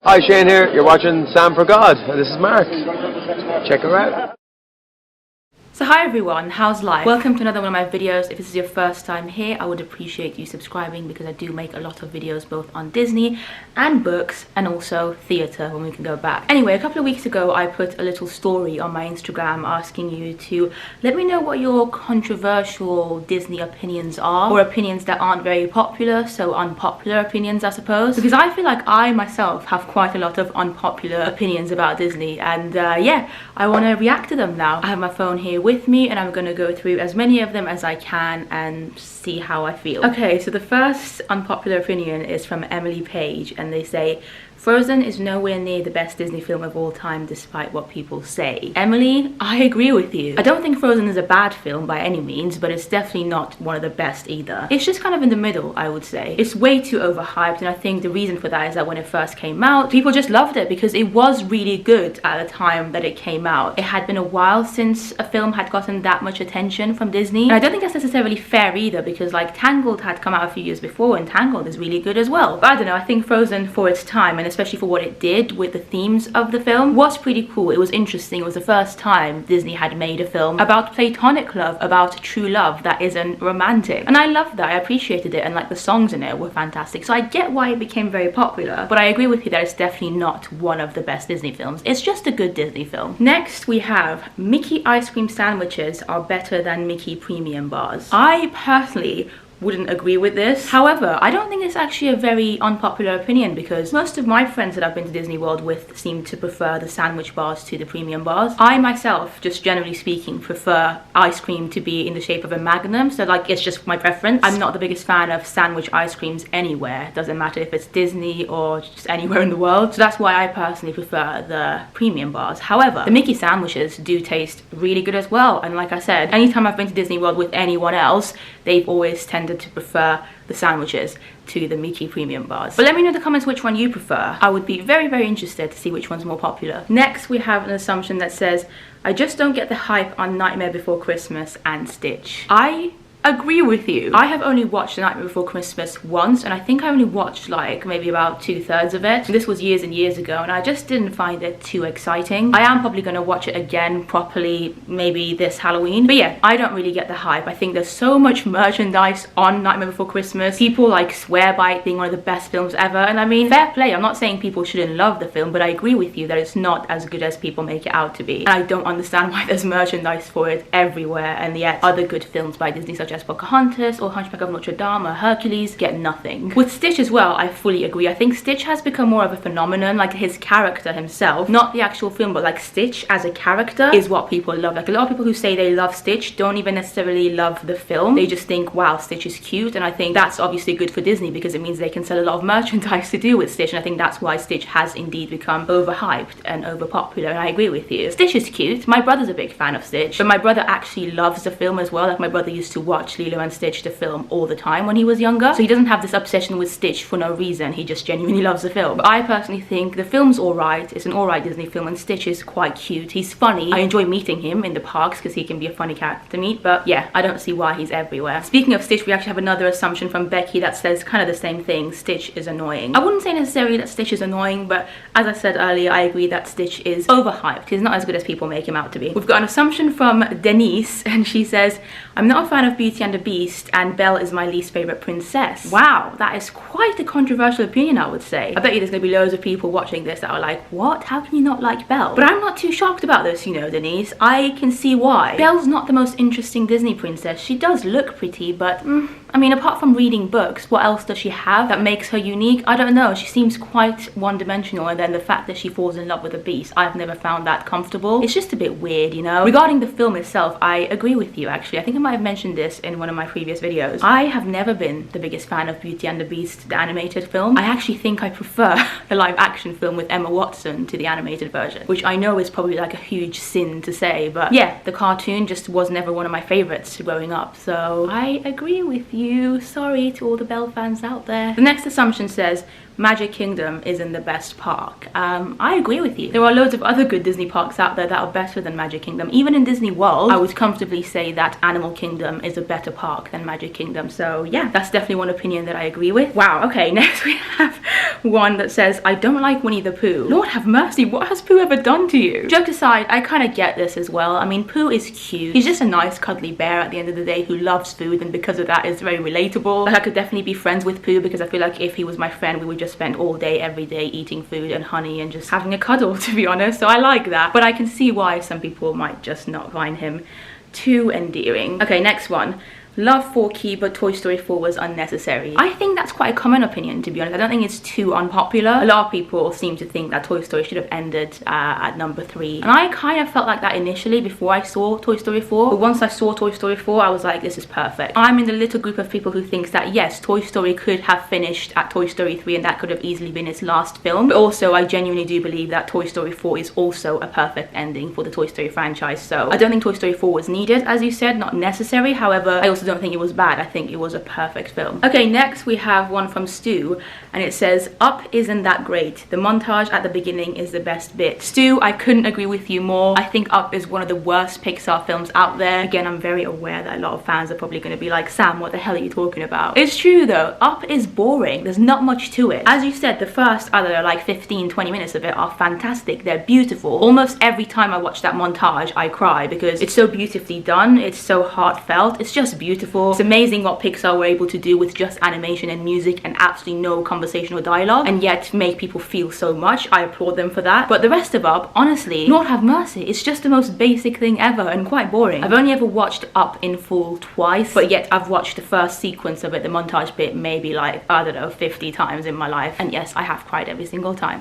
Hi, Shane here. You're watching Sam for God, and this is Mark. Check her out. So hi everyone, how's life? Welcome to another one of my videos. If this is your first time here, I would appreciate you subscribing because I do make a lot of videos both on Disney and books and also theatre when we can go back. Anyway, a couple of weeks ago I put a little story on my Instagram asking you to let me know what your controversial Disney opinions are, or opinions that aren't very popular, so unpopular opinions I suppose. Because I feel like I myself have quite a lot of unpopular opinions about Disney, and yeah, I want to react to them now. I have my phone here with me and I'm going to go through as many of them as I can and see how I feel. Okay, so the first unpopular opinion is from Emily Page, and they say, Frozen is nowhere near the best Disney film of all time despite what people say. Emily, I agree with you. I don't think Frozen is a bad film by any means, but it's definitely not one of the best either. It's just kind of in the middle, I would say. It's way too overhyped, and I think the reason for that is that when it first came out, people just loved it because it was really good at the time that it came out. It had been a while since a film had gotten that much attention from Disney, and I don't think that's necessarily fair either because like Tangled had come out a few years before and Tangled is really good as well. But I don't know, I think Frozen for its time, and especially for what it did with the themes of the film, was pretty cool. It was interesting. It was the first time Disney had made a film about platonic love, about true love that isn't romantic, and I loved that. I appreciated it, and like the songs in it were fantastic, so I get why it became very popular. But I agree with you that it's definitely not one of the best Disney films. It's just a good Disney film. Next we have Mickey ice cream sandwiches are better than Mickey premium bars. I personally wouldn't agree with this. However, I don't think it's actually a very unpopular opinion because most of my friends that I've been to Disney World with seem to prefer the sandwich bars to the premium bars. I myself, just generally speaking, prefer ice cream to be in the shape of a magnum, so like it's just my preference. I'm not the biggest fan of sandwich ice creams anywhere. It doesn't matter if it's Disney or just anywhere in the world, so that's why I personally prefer the premium bars. However, the Mickey sandwiches do taste really good as well, and like I said, anytime I've been to Disney World with anyone else, they've always tended to prefer the sandwiches to the Mickey premium bars. But let me know in the comments which one you prefer. I would be very, very interested to see which one's more popular. Next, we have an assumption that says, I just don't get the hype on Nightmare Before Christmas and Stitch. I agree with you. I have only watched The Nightmare Before Christmas once, and I think I only watched like maybe about 2/3 of it. This was years and years ago, and I just didn't find it too exciting. I am probably going to watch it again properly maybe this Halloween, but yeah, I don't really get the hype. I think there's so much merchandise on Nightmare Before Christmas. People like swear by it being one of the best films ever, and I mean, fair play. I'm not saying people shouldn't love the film, but I agree with you that it's not as good as people make it out to be, and I don't understand why there's merchandise for it everywhere, and yet other good films by Disney such as Pocahontas or Hunchback of Notre Dame or Hercules get nothing. With Stitch as well, I fully agree. I think Stitch has become more of a phenomenon, like his character himself, not the actual film, but like Stitch as a character is what people love. Like a lot of people who say they love Stitch don't even necessarily love the film. They just think, wow, Stitch is cute, and I think that's obviously good for Disney because it means they can sell a lot of merchandise to do with Stitch, and I think that's why Stitch has indeed become overhyped and overpopular, and I agree with you. Stitch is cute. My brother's a big fan of Stitch, but my brother actually loves the film as well. Like my brother used to watch Lilo and Stitch the film all the time when he was younger, so he doesn't have this obsession with Stitch for no reason. He just genuinely loves the film. But I personally think the film's alright. It's an alright Disney film, and Stitch is quite cute. He's funny. I enjoy meeting him in the parks because he can be a funny character to meet, but yeah, I don't see why he's everywhere. Speaking of Stitch, we actually have another assumption from Becky that says kind of the same thing. Stitch is annoying. I wouldn't say necessarily that Stitch is annoying, but as I said earlier, I agree that Stitch is overhyped. He's not as good as people make him out to be. We've got an assumption from Denise, and she says, I'm not a fan of Beauty and the Beast, and Belle is my least favorite princess. Wow, that is quite a controversial opinion, I would say. I bet you there's gonna be loads of people watching this that are like, what? How can you not like Belle? But I'm not too shocked about this, you know, Denise. I can see why. Belle's not the most interesting Disney princess. She does look pretty, but I mean, apart from reading books, what else does she have that makes her unique? I don't know. She seems quite one-dimensional, and then the fact that she falls in love with a beast, I've never found that comfortable. It's just a bit weird, you know? Regarding the film itself, I agree with you, actually. I think I might have mentioned this in one of my previous videos. I have never been the biggest fan of Beauty and the Beast, the animated film. I actually think I prefer the live-action film with Emma Watson to the animated version, which I know is probably like a huge sin to say, but yeah, the cartoon just was never one of my favorites growing up, so I agree with you. Sorry to all the Belle fans out there. The next assumption says, Magic Kingdom isn't the best park. I agree with you. There are loads of other good Disney parks out there that are better than Magic Kingdom. Even in Disney World, I would comfortably say that Animal Kingdom is a better park than Magic Kingdom. So yeah, that's definitely one opinion that I agree with. Wow, okay, next we have one that says, I don't like Winnie the Pooh. Lord have mercy, what has Pooh ever done to you? Joke aside, I kind of get this as well. I mean, Pooh is cute. He's just a nice cuddly bear at the end of the day who loves food, and because of that is very relatable. Like, I could definitely be friends with Pooh because I feel like if he was my friend, we would just spend all day, every day eating food and honey and just having a cuddle, to be honest. So I like that, but I can see why some people might just not find him too endearing. Okay, next one. Love Forky, but Toy Story 4 was unnecessary. I think that's quite a common opinion, to be honest. I don't think it's too unpopular. A lot of people seem to think that Toy Story should have ended at number 3. And I kind of felt like that initially before I saw Toy Story 4. But once I saw Toy Story 4, I was like, this is perfect. I'm in the little group of people who thinks that yes, Toy Story could have finished at Toy Story 3 and that could have easily been its last film. But also, I genuinely do believe that Toy Story 4 is also a perfect ending for the Toy Story franchise. So I don't think Toy Story 4 was needed, as you said, not necessary. However, I also don't think it was bad. I think it was a perfect film. Okay, next we have one from Stu, and it says, Up isn't that great. The montage at the beginning is the best bit. Stu, I couldn't agree with you more. I think Up is one of the worst Pixar films out there. Again, I'm very aware that a lot of fans are probably going to be like, Sam, what the hell are you talking about? It's true though, Up is boring. There's not much to it. As you said, the first, I don't know, like 15-20 minutes of it are fantastic. They're beautiful. Almost every time I watch that montage, I cry because it's so beautifully done. It's so heartfelt. It's just beautiful. It's amazing what Pixar were able to do with just animation and music and absolutely no conversational dialogue, and yet make people feel so much. I applaud them for that. But the rest of Up, honestly, Lord have mercy, it's just the most basic thing ever and quite boring. I've only ever watched Up in full twice, but yet I've watched the first sequence of it, the montage bit, maybe like, I don't know, 50 times in my life. And yes, I have cried every single time.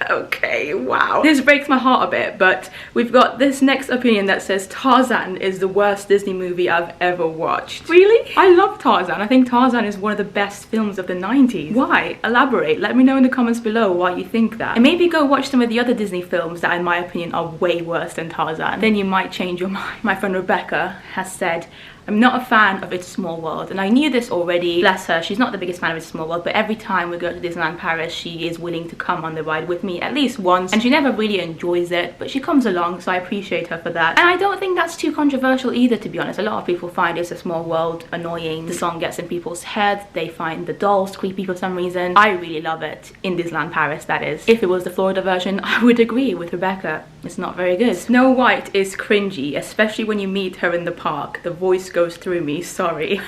Okay, wow. This breaks my heart a bit, but we've got this next opinion that says Tarzan is the worst Disney movie I've ever watched. Really? I love Tarzan. I think Tarzan is one of the best films of the 90s. Why? Elaborate. Let me know in the comments below why you think that. And maybe go watch some of the other Disney films that in my opinion are way worse than Tarzan. Then you might change your mind. My friend Rebecca has said, I'm not a fan of It's a Small World, and I knew this already. Bless her, she's not the biggest fan of It's a Small World, but every time we go to Disneyland Paris, she is willing to come on the ride with me at least once, and she never really enjoys it, but she comes along, so I appreciate her for that. And I don't think that's too controversial either, to be honest. A lot of people find It's a Small World annoying. The song gets in people's heads, they find the dolls creepy for some reason. I really love it, in Disneyland Paris, that is. If it was the Florida version, I would agree with Rebecca. It's not very good. Snow White is cringy, especially when you meet her in the park. The voice goes through me, sorry.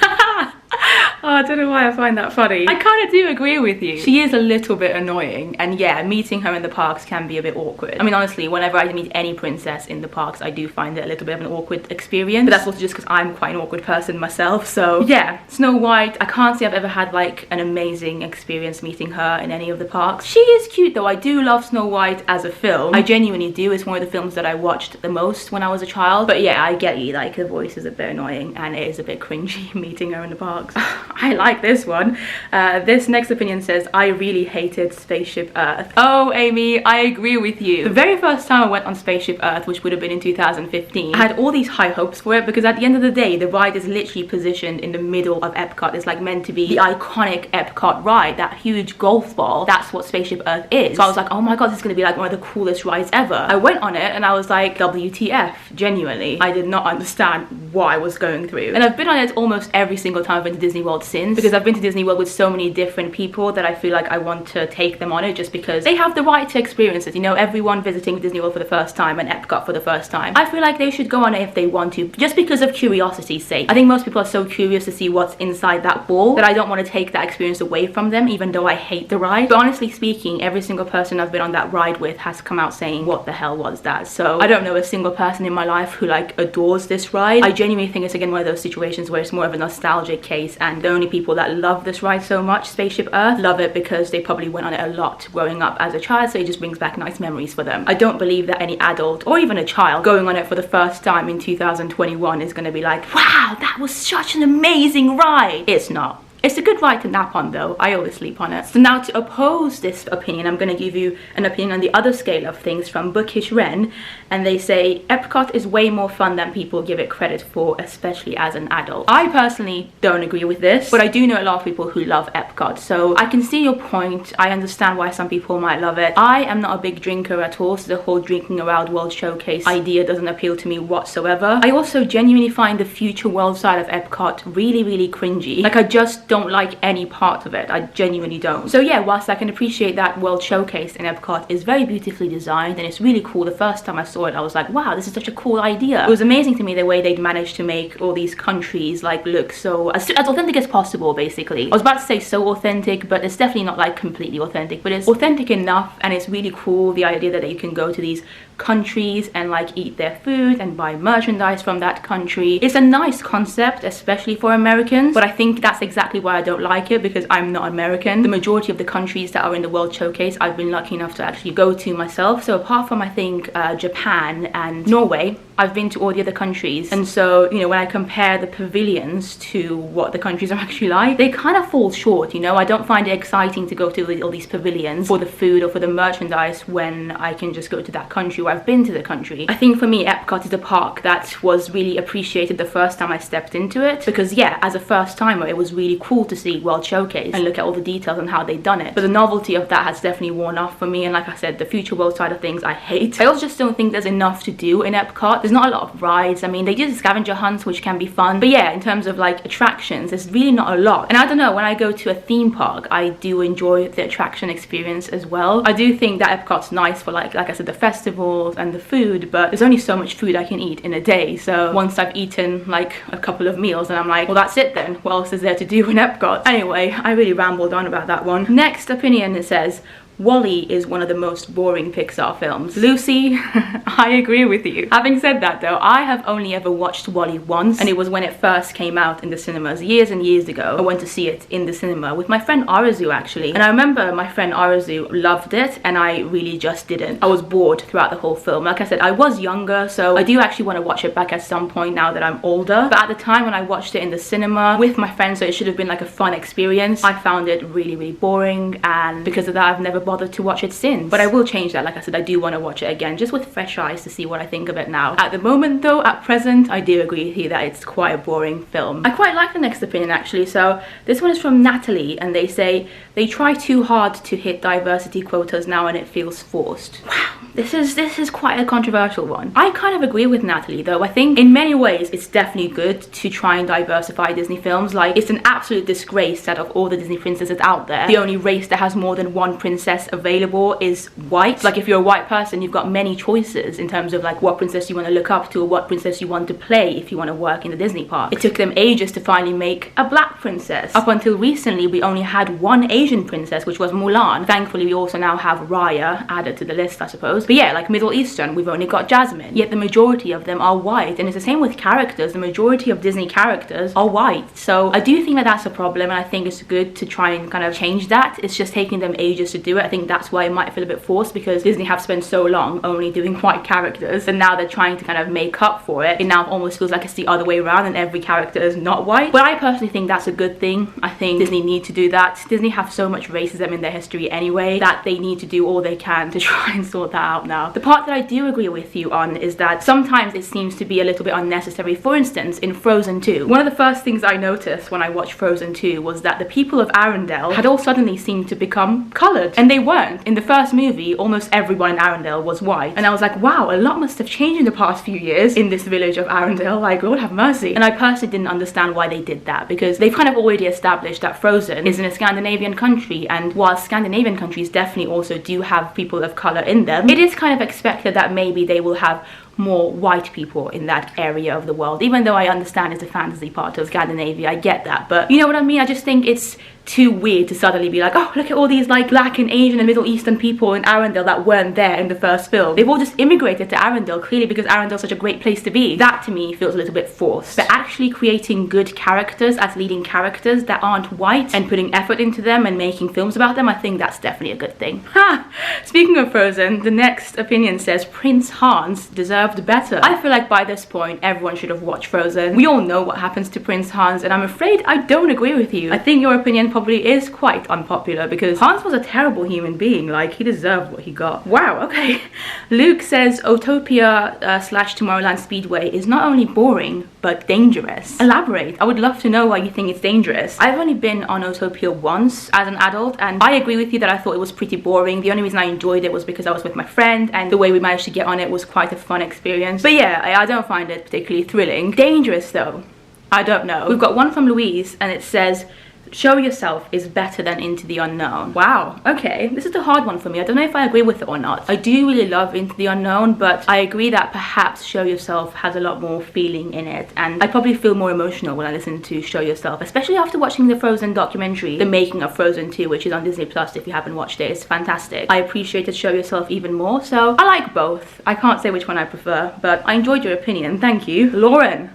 Oh, I don't know why I find that funny. I kind of do agree with you. She is a little bit annoying, and yeah, meeting her in the parks can be a bit awkward. I mean, honestly, whenever I meet any princess in the parks, I do find it a little bit of an awkward experience, but that's also just because I'm quite an awkward person myself. So yeah, Snow White, I can't say I've ever had like an amazing experience meeting her in any of the parks. She is cute though. I do love Snow White as a film. I genuinely do. It's one of the films that I watched the most when I was a child. But yeah, I get you, like, the voice is a bit annoying and it is a bit cringy meeting her in the parks. I like this one. This next opinion says, I really hated Spaceship Earth. Oh, Amy, I agree with you. The very first time I went on Spaceship Earth, which would have been in 2015, I had all these high hopes for it because at the end of the day, the ride is literally positioned in the middle of Epcot. It's like meant to be the iconic Epcot ride, that huge golf ball. That's what Spaceship Earth is. So I was like, oh my god, this is going to be like one of the coolest rides ever. I went on it and I was like, WTF, genuinely. I did not understand what I was going through. And I've been on it almost every single time I've been to Disney World since, because I've been to Disney World with so many different people that I feel like I want to take them on it just because they have the right to experience it. You know, everyone visiting Disney World for the first time and Epcot for the first time, I feel like they should go on it if they want to, just because of curiosity's sake. I think most people are so curious to see what's inside that ball that I don't want to take that experience away from them, even though I hate the ride. But honestly speaking, every single person I've been on that ride with has come out saying, what the hell was that? So I don't know a single person in my life who like adores this ride. I genuinely think it's again one of those situations where it's more of a nostalgic case, and the only people that love this ride so much, Spaceship Earth, love it because they probably went on it a lot growing up as a child, so it just brings back nice memories for them. I don't believe that any adult or even a child going on it for the first time in 2021 is going to be like, wow, that was such an amazing ride. It's not. It's a good ride to nap on though. I always sleep on it. So now to oppose this opinion, I'm going to give you an opinion on the other scale of things from Bookish Wren, and they say Epcot is way more fun than people give it credit for, especially as an adult. I personally don't agree with this, but I do know a lot of people who love Epcot, so I can see your point. I understand why some people might love it. I am not a big drinker at all, so the whole drinking around World Showcase idea doesn't appeal to me whatsoever. I also genuinely find the future world side of Epcot really cringy. Like, I just don't like any part of it. I genuinely don't. So yeah, whilst I can appreciate that World Showcase in Epcot is very beautifully designed and it's really cool, the first time I saw it I was like, wow, this is such a cool idea. It was amazing to me the way they'd managed to make all these countries like look so as authentic as possible, basically. I was about to say so authentic, but it's definitely not like completely authentic, but it's authentic enough, and it's really cool, the idea that you can go to these countries and like eat their food and buy merchandise from that country. It's a nice concept, especially for Americans, but I think that's exactly why I don't like it, because I'm not American. The majority of the countries that are in the World Showcase I've been lucky enough to actually go to myself. So apart from I think Japan and Norway, I've been to all the other countries, and so, you know, when I compare the pavilions to what the countries are actually like, they kind of fall short, you know. I don't find it exciting to go to all these pavilions for the food or for the merchandise when I can just go to that country where I've been to the country. I think for me, Epcot is a park that was really appreciated the first time I stepped into it, because yeah, as a first timer, it was really cool to see World Showcase and look at all the details and how they'd done it. But the novelty of that has definitely worn off for me, and like I said, the future world side of things I hate. I also just don't think there's enough to do in Epcot. There's not a lot of rides. I mean, they do the scavenger hunts, which can be fun, but yeah, in terms of like attractions, there's really not a lot. And I don't know, when I go to a theme park, I do enjoy the attraction experience as well. I do think that Epcot's nice for like I said, the festivals and the food, but there's only so much food I can eat in a day. So once I've eaten like a couple of meals, and I'm like, well, that's it then. What else is there to do in Epcot? Anyway, I really rambled on about that one. Next opinion, it says WALL-E is one of the most boring Pixar films. Lucy, I agree with you. Having said that though, I have only ever watched WALL-E once, and it was when it first came out in the cinemas years and years ago. I went to see it in the cinema with my friend Arazu actually, and I remember my friend Arazu loved it and I really just didn't. I was bored throughout the whole film. Like I said, I was younger, so I do actually want to watch it back at some point now that I'm older, but at the time when I watched it in the cinema with my friends, so it should have been like a fun experience, I found it really boring, and because of that I've never bothered to watch it since. But I will change that. Like I said, I do want to watch it again just with fresh eyes to see what I think of it now. At the moment though, at present, I do agree with you that it's quite a boring film. I quite like the next opinion actually. So this one is from Natalie, and they say they try too hard to hit diversity quotas now and it feels forced. Wow, this is quite a controversial one. I kind of agree with Natalie though. I think in many ways it's definitely good to try and diversify Disney films. Like, it's an absolute disgrace that of all the Disney princesses out there, the only race that has more than one princess available is white. Like, if you're a white person, you've got many choices in terms of like what princess you want to look up to or what princess you want to play if you want to work in the Disney park. It took them ages to finally make a black princess. Up until recently, we only had one Asian princess, which was Mulan. Thankfully, we also now have Raya added to the list, I suppose. But yeah, like Middle Eastern, we've only got Jasmine. Yet the majority of them are white, and it's the same with characters. The majority of Disney characters are white. So I do think that that's a problem, and I think it's good to try and kind of change that. It's just taking them ages to do it. I think that's why it might feel a bit forced, because Disney have spent so long only doing white characters, and now they're trying to kind of make up for it. It now almost feels like it's the other way around and every character is not white. But I personally think that's a good thing. I think Disney need to do that. Disney have so much racism in their history anyway that they need to do all they can to try and sort that out now. The part that I do agree with you on is that sometimes it seems to be a little bit unnecessary. For instance, in Frozen 2, one of the first things I noticed when I watched Frozen 2 was that the people of Arendelle had all suddenly seemed to become coloured, and they weren't. In the first movie, almost everyone in Arendelle was white, and I was like, wow, a lot must have changed in the past few years in this village of Arendelle. Like, Lord have mercy. And I personally didn't understand why they did that, because they've kind of already established that Frozen is in a Scandinavian country, and while Scandinavian countries definitely also do have people of colour in them, it is kind of expected that maybe they will have more white people in that area of the world. Even though I understand it's a fantasy part of Scandinavia, I get that, but you know what I mean? I just think it's too weird to suddenly be like, oh, look at all these like black and Asian and Middle Eastern people in Arendelle that weren't there in the first film. They've all just immigrated to Arendelle, clearly because Arendelle is such a great place to be. That to me feels a little bit forced. But actually creating good characters as leading characters that aren't white and putting effort into them and making films about them, I think that's definitely a good thing. Ha! Speaking of Frozen, the next opinion says Prince Hans deserves deserved better. I feel like by this point, everyone should have watched Frozen. We all know what happens to Prince Hans, and I'm afraid I don't agree with you. I think your opinion probably is quite unpopular because Hans was a terrible human being. Like, he deserved what he got. Wow, okay. Luke says Autopia slash Tomorrowland Speedway is not only boring, but dangerous. Elaborate. I would love to know why you think it's dangerous. I've only been on Autopia once as an adult, and I agree with you that I thought it was pretty boring. The only reason I enjoyed it was because I was with my friend, and the way we managed to get on it was quite a fun experience. But yeah, I don't find it particularly thrilling. Dangerous though, I don't know. We've got one from Louise, and it says, show yourself is better than Into the Unknown. Wow, okay, this is a hard one for me. I don't know if I agree with it or not. I do really love Into the Unknown, but I agree that perhaps Show Yourself has a lot more feeling in it, and I probably feel more emotional when I listen to Show Yourself, especially after watching the Frozen documentary, The Making of Frozen 2, which is on Disney Plus if you haven't watched it. It's fantastic. I appreciated Show Yourself even more, so I like both. I can't say which one I prefer, but I enjoyed your opinion. Thank you. Lauren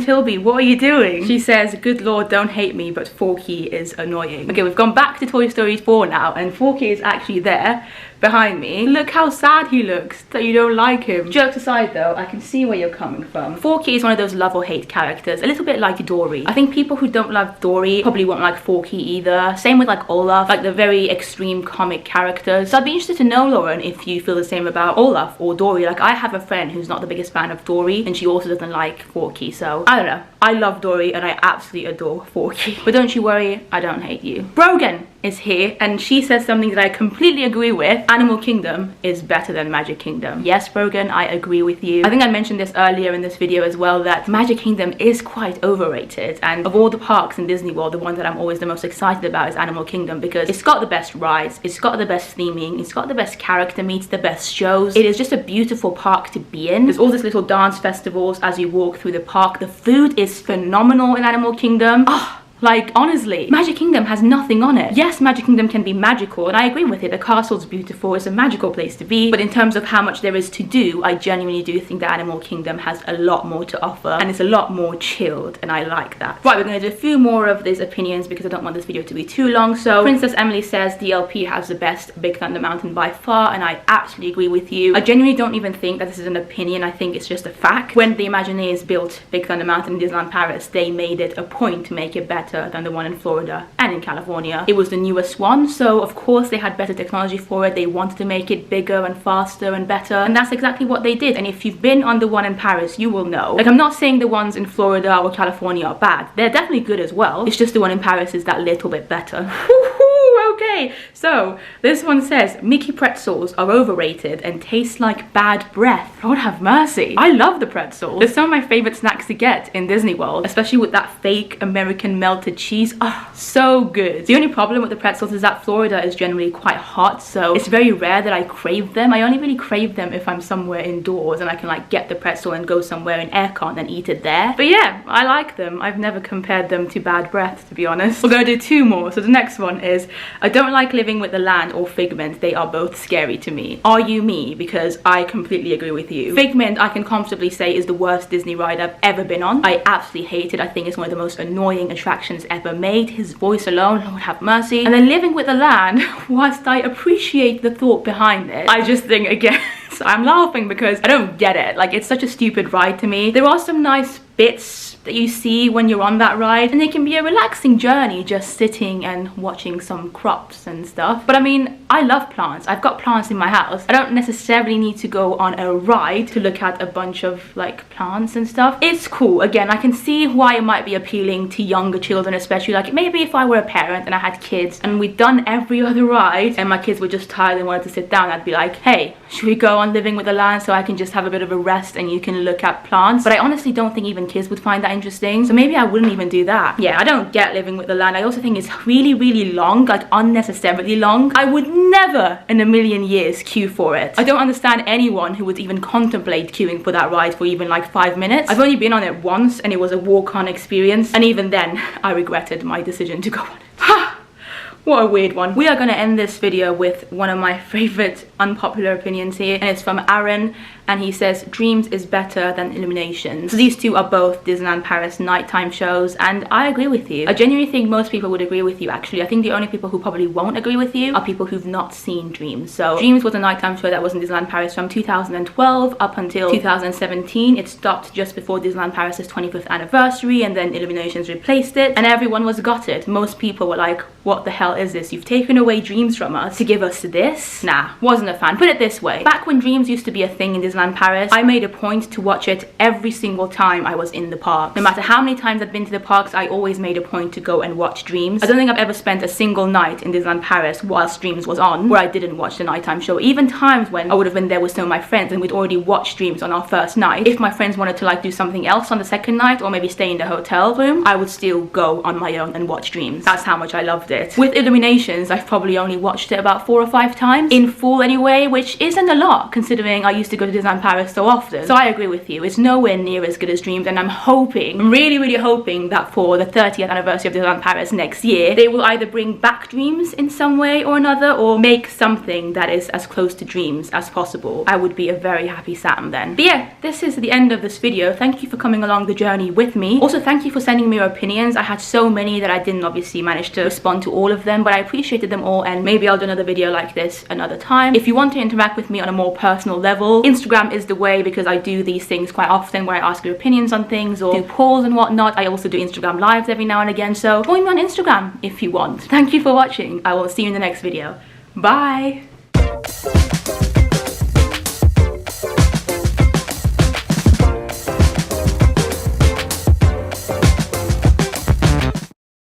Tilby, what are you doing? She says, good lord, don't hate me, but Forky is annoying. Okay, we've gone back to Toy Story 4 now, and Forky is actually there behind me. Look how sad he looks that you don't like him. Jokes aside though, I can see where you're coming from. Forky is one of those love or hate characters, a little bit like Dory. I think people who don't love Dory probably won't like Forky either. Same with like Olaf, like the very extreme comic characters. So I'd be interested to know, Lauren, if you feel the same about Olaf or Dory. Like, I have a friend who's not the biggest fan of Dory, and she also doesn't like Forky, so I don't know. I love Dory and I absolutely adore Forky. But don't you worry, I don't hate you. Brogan is here, and she says something that I completely agree with. Animal Kingdom is better than Magic Kingdom. Yes, Brogan, I agree with you. I think I mentioned this earlier in this video as well, that Magic Kingdom is quite overrated, and of all the parks in Disney World, the one that I'm always the most excited about is Animal Kingdom, because it's got the best rides, it's got the best theming, it's got the best character meets, the best shows. It is just a beautiful park to be in. There's all these little dance festivals as you walk through the park. The food is phenomenal in Animal Kingdom. Like, honestly, Magic Kingdom has nothing on it. Yes, Magic Kingdom can be magical, and I agree with it. The castle's beautiful, it's a magical place to be, but in terms of how much there is to do, I genuinely do think that Animal Kingdom has a lot more to offer, and it's a lot more chilled, and I like that. Right, we're going to do a few more of these opinions because I don't want this video to be too long. So, Princess Emily says DLP has the best Big Thunder Mountain by far, and I absolutely agree with you. I genuinely don't even think that this is an opinion, I think it's just a fact. When the Imagineers built Big Thunder Mountain in Disneyland Paris, they made it a point to make it better than the one in Florida and in California. It was the newest one, so of course they had better technology for it. They wanted to make it bigger and faster and better, and that's exactly what they did. And if you've been on the one in Paris, you will know. Like, I'm not saying the ones in Florida or California are bad. They're definitely good as well. It's just the one in Paris is that little bit better. Okay, so this one says Mickey pretzels are overrated and taste like bad breath. Lord have mercy. I love the pretzels. They're some of my favorite snacks to get in Disney World, especially with that fake American melted cheese. Oh, so good. The only problem with the pretzels is that Florida is generally quite hot, so it's very rare that I crave them. I only really crave them if I'm somewhere indoors and I can like get the pretzel and go somewhere in Epcot and eat it there. But yeah, I like them. I've never compared them to bad breath, to be honest. We're gonna do two more. So the next one is, I don't like Living with the Land or Figment. They are both scary to me. Are you me? Because I completely agree with you. Figment, I can comfortably say, is the worst Disney ride I've ever been on. I absolutely hate it. I think it's one of the most annoying attractions ever made. His voice alone, Lord have mercy. And then Living with the Land, whilst I appreciate the thought behind it, I just think, again, I'm laughing because I don't get it. Like, it's such a stupid ride to me. There are some nice bits that you see when you're on that ride, and it can be a relaxing journey just sitting and watching some crops and stuff. But I mean, I love plants. I've got plants in my house. I don't necessarily need to go on a ride to look at a bunch of like plants and stuff. It's cool. Again, I can see why it might be appealing to younger children, especially like maybe if I were a parent and I had kids and we'd done every other ride and my kids were just tired and wanted to sit down, I'd be like, hey, should we go on Living with the Land so I can just have a bit of a rest and you can look at plants? But I honestly don't think even kids would find that interesting, so maybe I wouldn't even do that. Yeah, I don't get Living with the Land. I also think it's really, really long, like unnecessarily long. I would never in a million years queue for it. I don't understand anyone who would even contemplate queuing for that ride for even like 5 minutes. I've only been on it once and it was a walk-on experience, and even then I regretted my decision to go on it. What a weird one. We are going to end this video with one of my favorite unpopular opinions here, and it's from Aaron, and he says dreams is better than Illuminations. So these two are both Disneyland Paris nighttime shows, and I agree with you. I genuinely think most people would agree with you, actually. I think the only people who probably won't agree with you are people who've not seen Dreams. So Dreams was a nighttime show that was in Disneyland Paris from 2012 up until 2017. It stopped just before Disneyland Paris's 25th anniversary, and then Illuminations replaced it, and everyone was gutted. Most people were like, what the hell is this? You've taken away Dreams from us to give us this? Nah, wasn't a fan. Put it this way, back when Dreams used to be a thing in Disneyland Paris, I made a point to watch it every single time I was in the park. No matter how many times I'd been to the parks, I always made a point to go and watch Dreams. I don't think I've ever spent a single night in Disneyland Paris whilst Dreams was on where I didn't watch the nighttime show. Even times when I would have been there with some of my friends and we'd already watched Dreams on our first night, if my friends wanted to like do something else on the second night or maybe stay in the hotel room, I would still go on my own and watch Dreams. That's how much I loved it. With Illuminations, I've probably only watched it about 4 or 5 times in full anyway, which isn't a lot considering I used to go to Disneyland Paris so often. So I agree with you, it's nowhere near as good as Dreams, and I'm hoping, really hoping that for the 30th anniversary of Disneyland Paris next year, they will either bring back Dreams in some way or another, or make something that is as close to Dreams as possible. I would be a very happy Sam then. But yeah, this is the end of this video. Thank you for coming along the journey with me. Also, thank you for sending me your opinions. I had so many that I didn't obviously manage to respond to all of them, but I appreciated them all, and maybe I'll do another video like this another time. If you want to interact with me on a more personal level, Instagram is the way, because I do these things quite often where I ask your opinions on things or do polls and whatnot. I also do Instagram lives every now and again, so join me on Instagram if you want. Thank you for watching. I will see you in the next video. Bye!